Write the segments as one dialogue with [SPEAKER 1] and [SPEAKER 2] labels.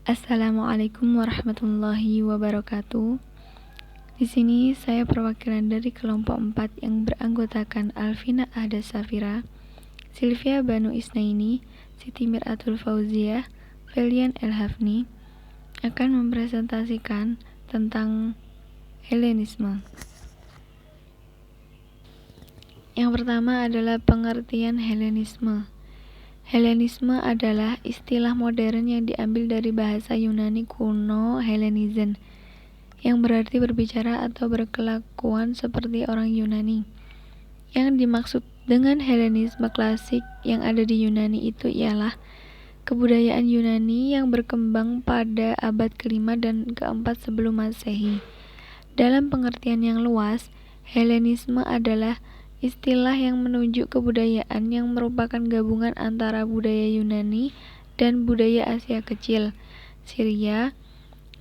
[SPEAKER 1] Assalamualaikum warahmatullahi wabarakatuh. Di sini saya perwakilan dari kelompok 4 yang beranggotakan Alvina Ahda Safira, Sylvia Banu Isnaini, Siti Miratul Fauzia, Felian El Hafni akan mempresentasikan tentang Helenisme. Yang pertama adalah pengertian Helenisme. Helenisme adalah istilah modern yang diambil dari bahasa Yunani kuno Hellenizon, yang berarti berbicara atau berkelakuan seperti orang Yunani. Yang dimaksud dengan Helenisme klasik yang ada di Yunani itu ialah kebudayaan Yunani yang berkembang pada abad ke-5 dan ke-4 sebelum Masehi. Dalam pengertian yang luas, Helenisme adalah istilah yang menunjuk kebudayaan yang merupakan gabungan antara budaya Yunani dan budaya Asia Kecil, Syria,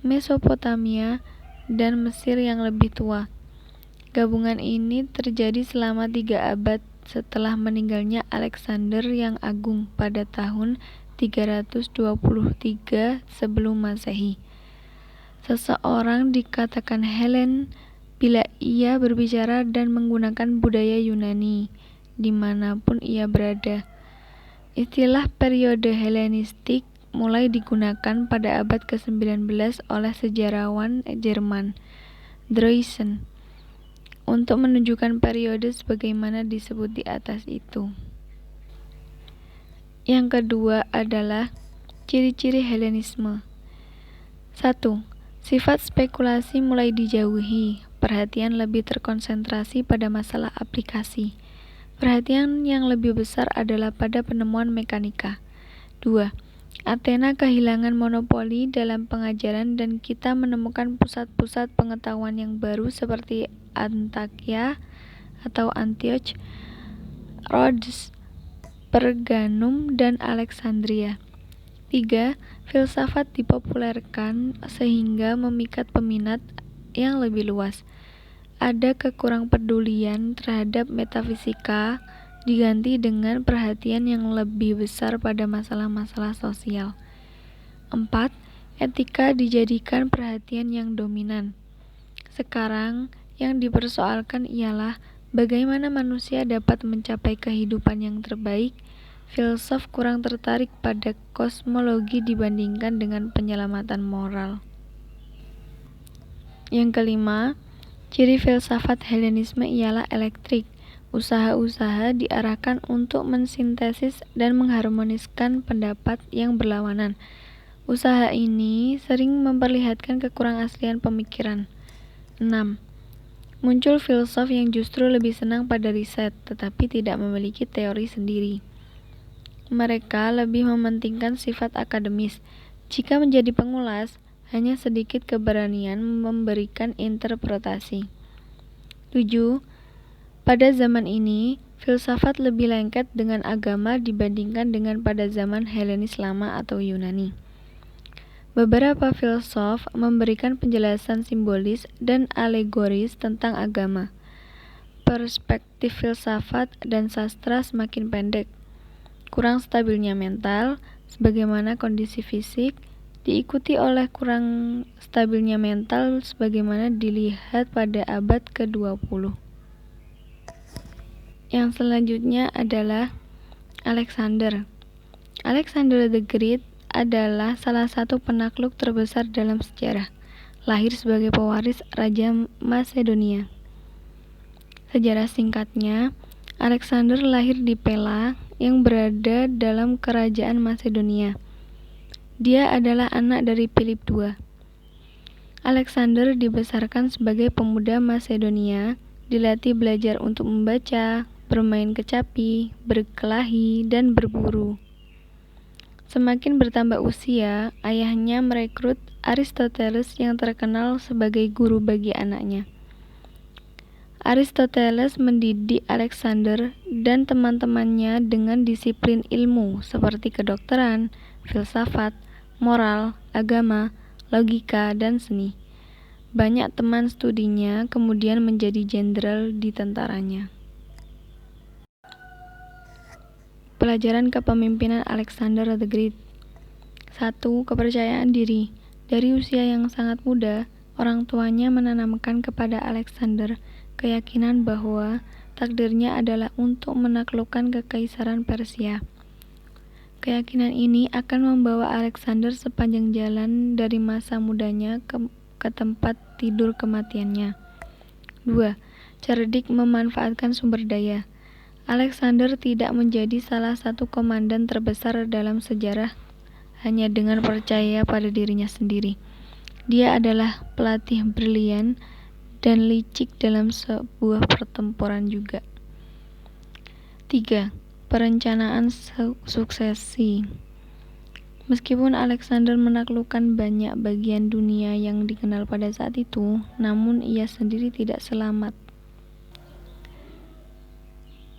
[SPEAKER 1] Mesopotamia, dan Mesir yang lebih tua. Gabungan ini terjadi selama 3 abad setelah meninggalnya Alexander yang Agung pada tahun 323 sebelum Masehi. Seseorang dikatakan Helen bila ia berbicara dan menggunakan budaya Yunani dimanapun ia berada. Istilah periode Helenistik mulai digunakan pada abad ke-19 oleh sejarawan Jerman, Droysen, untuk menunjukkan periode sebagaimana disebut di atas itu. Yang kedua adalah ciri-ciri Helenisme. 1. Sifat spekulasi mulai dijauhi. Perhatian lebih terkonsentrasi pada masalah aplikasi. Perhatian yang lebih besar adalah pada penemuan mekanika. 2. Athena kehilangan monopoli dalam pengajaran dan kita menemukan pusat-pusat pengetahuan yang baru seperti Antakya atau Antioch, Rhodes, Perganum, dan Alexandria. 3. Filsafat dipopulerkan sehingga memikat peminat yang lebih luas. Ada kekurangpedulian terhadap metafisika diganti dengan perhatian yang lebih besar pada masalah-masalah sosial. 4. Etika dijadikan perhatian yang dominan. Sekarang yang dipersoalkan ialah bagaimana manusia dapat mencapai kehidupan yang terbaik. Filsuf kurang tertarik pada kosmologi dibandingkan dengan penyelamatan moral. Yang kelima, ciri filsafat Helenisme ialah elektrik. Usaha-usaha diarahkan untuk mensintesis dan mengharmoniskan pendapat yang berlawanan. Usaha ini sering memperlihatkan kekurangaslian pemikiran. 6. Muncul filsuf yang justru lebih senang pada riset, tetapi tidak memiliki teori sendiri. Mereka lebih mementingkan sifat akademis. Jika menjadi pengulas, hanya sedikit keberanian memberikan interpretasi. 7. Pada zaman ini, filsafat lebih lengket dengan agama dibandingkan dengan pada zaman Helenis lama atau Yunani. Beberapa filsuf memberikan penjelasan simbolis dan alegoris tentang agama. Perspektif filsafat dan sastra semakin pendek. Kurang stabilnya mental, sebagaimana kondisi fisik, diikuti oleh kurang stabilnya mental sebagaimana dilihat pada abad ke-20. Yang selanjutnya adalah Alexander. Alexander the Great adalah salah satu penakluk terbesar dalam sejarah. Lahir sebagai pewaris Raja Macedonia. Sejarah singkatnya, Alexander lahir di Pella yang berada dalam kerajaan Macedonia. Dia adalah anak dari Philip II. Alexander dibesarkan sebagai pemuda Macedonia, dilatih belajar untuk membaca, bermain kecapi, berkelahi, dan berburu. Semakin bertambah usia, ayahnya merekrut Aristoteles yang terkenal sebagai guru bagi anaknya. Aristoteles mendidik Alexander dan teman-temannya dengan disiplin ilmu seperti kedokteran, filsafat, moral, agama, logika, dan seni. Banyak teman studinya kemudian menjadi jenderal di tentaranya. Pelajaran kepemimpinan Alexander the Great. 1. Kepercayaan diri. Dari usia yang sangat muda, orang tuanya menanamkan kepada Alexander keyakinan bahwa takdirnya adalah untuk menaklukkan kekaisaran Persia. Keyakinan ini akan membawa Alexander sepanjang jalan dari masa mudanya ke tempat tidur kematiannya. 2. Cerdik memanfaatkan sumber daya. Alexander tidak menjadi salah satu komandan terbesar dalam sejarah hanya dengan percaya pada dirinya sendiri. Dia adalah pelatih brilian dan licik dalam sebuah pertempuran juga. 3. Perencanaan suksesi. Meskipun Alexander menaklukkan banyak bagian dunia yang dikenal pada saat itu, namun ia sendiri tidak selamat.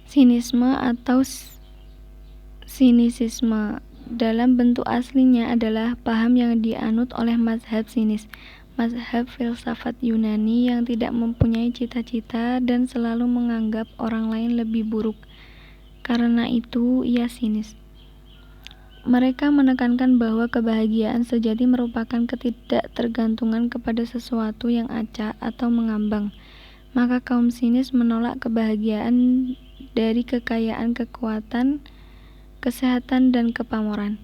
[SPEAKER 1] Sinisme atau sinisisme dalam bentuk aslinya adalah paham yang dianut oleh mazhab sinis, mazhab filsafat Yunani yang tidak mempunyai cita-cita dan selalu menganggap orang lain lebih buruk. Karena itu, ia sinis. Mereka menekankan bahwa kebahagiaan sejati merupakan ketidaktergantungan kepada sesuatu yang acak atau mengambang. Maka kaum sinis menolak kebahagiaan dari kekayaan, kekuatan, kesehatan, dan kepamoran.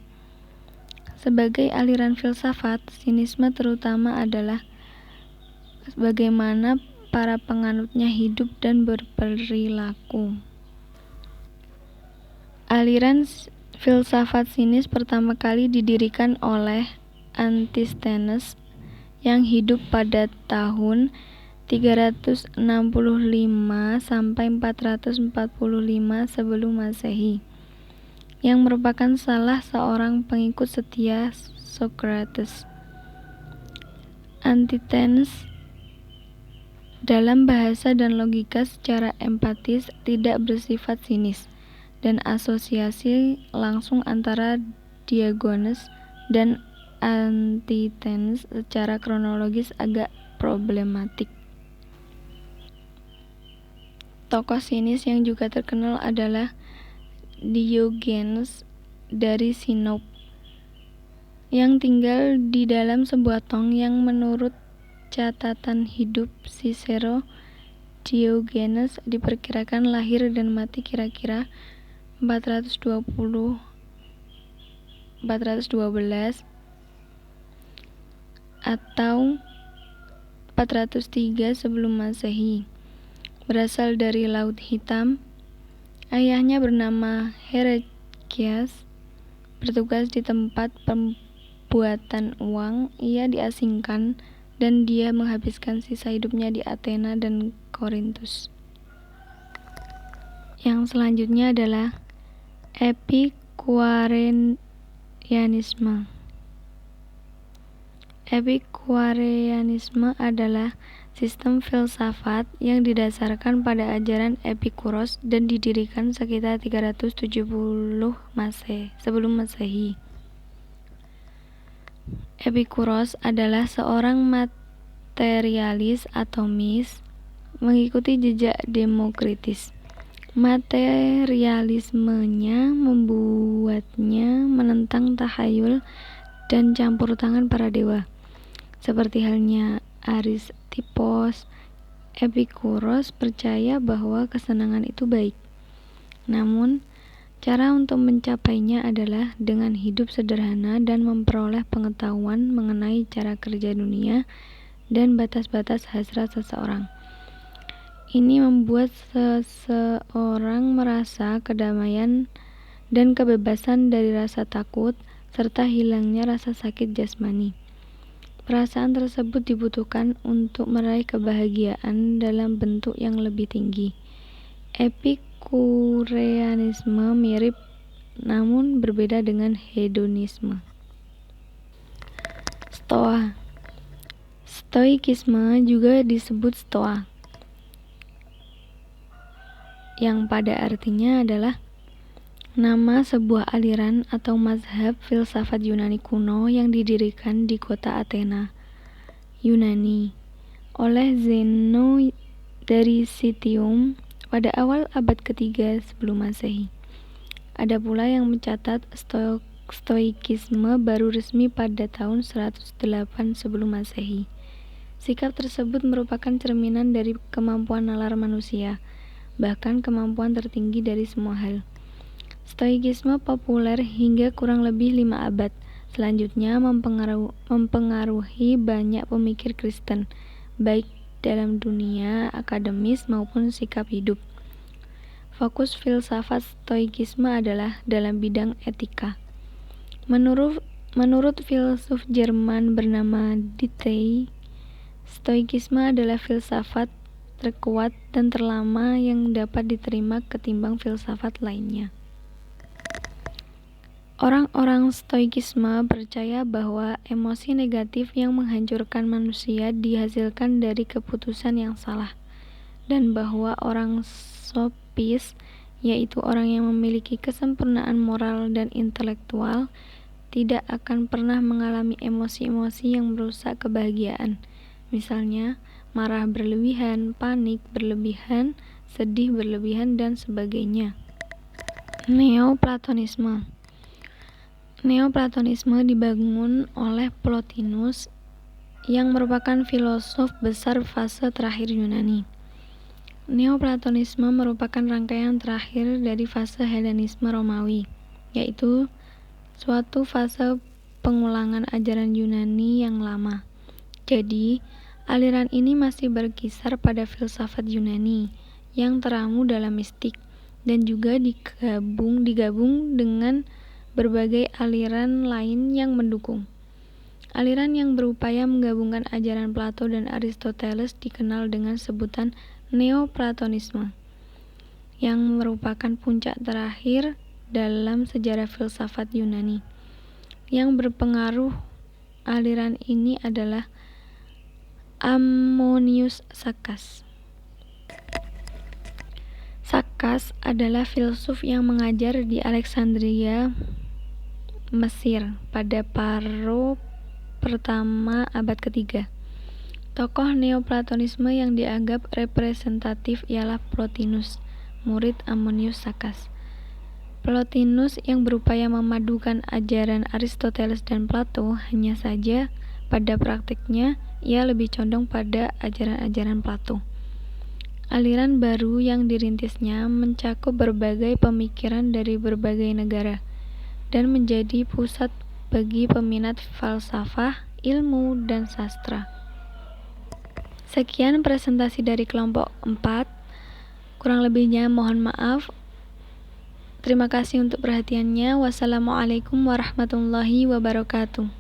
[SPEAKER 1] Sebagai aliran filsafat, sinisme terutama adalah bagaimana para penganutnya hidup dan berperilaku. Aliran filsafat sinis pertama kali didirikan oleh Antisthenes yang hidup pada tahun 365 sampai 445 sebelum Masehi, yang merupakan salah seorang pengikut setia Socrates. Antisthenes dalam bahasa dan logika secara empatis tidak bersifat sinis, dan asosiasi langsung antara Diogenes dan Antisthenes secara kronologis agak problematik. Tokoh sinis yang juga terkenal adalah Diogenes dari Sinope, yang tinggal di dalam sebuah tong yang menurut catatan hidup Cicero, Diogenes diperkirakan lahir dan mati kira-kira 412 atau 403 sebelum Masehi. Berasal dari Laut Hitam. Ayahnya bernama Heraclius, bertugas di tempat pembuatan uang. Ia diasingkan dan dia menghabiskan sisa hidupnya di Athena dan Korintus. Yang selanjutnya adalah Epikureanisme. Epikureanisme adalah sistem filsafat yang didasarkan pada ajaran Epikuros dan didirikan sekitar 370 sebelum Masehi. Epikuros adalah seorang materialis atomis mengikuti jejak Demokritus. Materialismenya membuatnya menentang tahayul dan campur tangan para dewa. Seperti halnya Aristippus, Epikuros percaya bahwa kesenangan itu baik. Namun, cara untuk mencapainya adalah dengan hidup sederhana dan memperoleh pengetahuan mengenai cara kerja dunia dan batas-batas hasrat seseorang. Ini membuat seseorang merasa kedamaian dan kebebasan dari rasa takut, serta hilangnya rasa sakit jasmani. Perasaan tersebut dibutuhkan untuk meraih kebahagiaan dalam bentuk yang lebih tinggi. Epikureanisme mirip namun berbeda dengan hedonisme. Stoa. Stoikisme juga disebut Stoa, yang pada artinya adalah nama sebuah aliran atau mazhab filsafat Yunani kuno yang didirikan di kota Athena, Yunani, oleh Zeno dari Citium pada awal abad ketiga sebelum Masehi. Ada pula yang mencatat Stoikisme baru resmi pada tahun 108 sebelum Masehi. Sikap tersebut merupakan cerminan dari kemampuan nalar manusia, bahkan kemampuan tertinggi dari semua hal. Stoikisme populer hingga kurang lebih 5 abad. Selanjutnya mempengaruhi banyak pemikir Kristen, baik dalam dunia akademis maupun sikap hidup. Fokus filsafat Stoikisme adalah dalam bidang etika. Menurut filsuf Jerman bernama Dietrich, Stoikisme adalah filsafat terkuat dan terlama yang dapat diterima ketimbang filsafat lainnya. Orang-orang Stoikisme percaya bahwa emosi negatif yang menghancurkan manusia dihasilkan dari keputusan yang salah, dan bahwa orang Sopis, yaitu orang yang memiliki kesempurnaan moral dan intelektual, tidak akan pernah mengalami emosi-emosi yang merusak kebahagiaan, misalnya marah berlebihan, panik berlebihan, sedih berlebihan, dan sebagainya. Neoplatonisme dibangun oleh Plotinus yang merupakan filosof besar fase terakhir Yunani. Neoplatonisme merupakan rangkaian terakhir dari fase Helenisme Romawi, yaitu suatu fase pengulangan ajaran Yunani yang lama. Jadi, aliran ini masih berkisar pada filsafat Yunani yang teramu dalam mistik dan juga digabung dengan berbagai aliran lain yang mendukung. Aliran yang berupaya menggabungkan ajaran Plato dan Aristoteles dikenal dengan sebutan Neoplatonisme, yang merupakan puncak terakhir dalam sejarah filsafat Yunani. Yang berpengaruh aliran ini adalah Ammonius Saccas. Saccas adalah filsuf yang mengajar di Alexandria, Mesir pada paruh pertama abad ketiga. Tokoh Neoplatonisme yang dianggap representatif ialah Plotinus, murid Ammonius Saccas. Plotinus yang berupaya memadukan ajaran Aristoteles dan Plato, hanya saja pada praktiknya ia lebih condong pada ajaran-ajaran Plato. Aliran baru yang dirintisnya mencakup berbagai pemikiran dari berbagai negara dan menjadi pusat bagi peminat falsafah, ilmu, dan sastra. Sekian presentasi dari kelompok 4. Kurang lebihnya mohon maaf. Terima kasih untuk perhatiannya. Wassalamualaikum warahmatullahi wabarakatuh.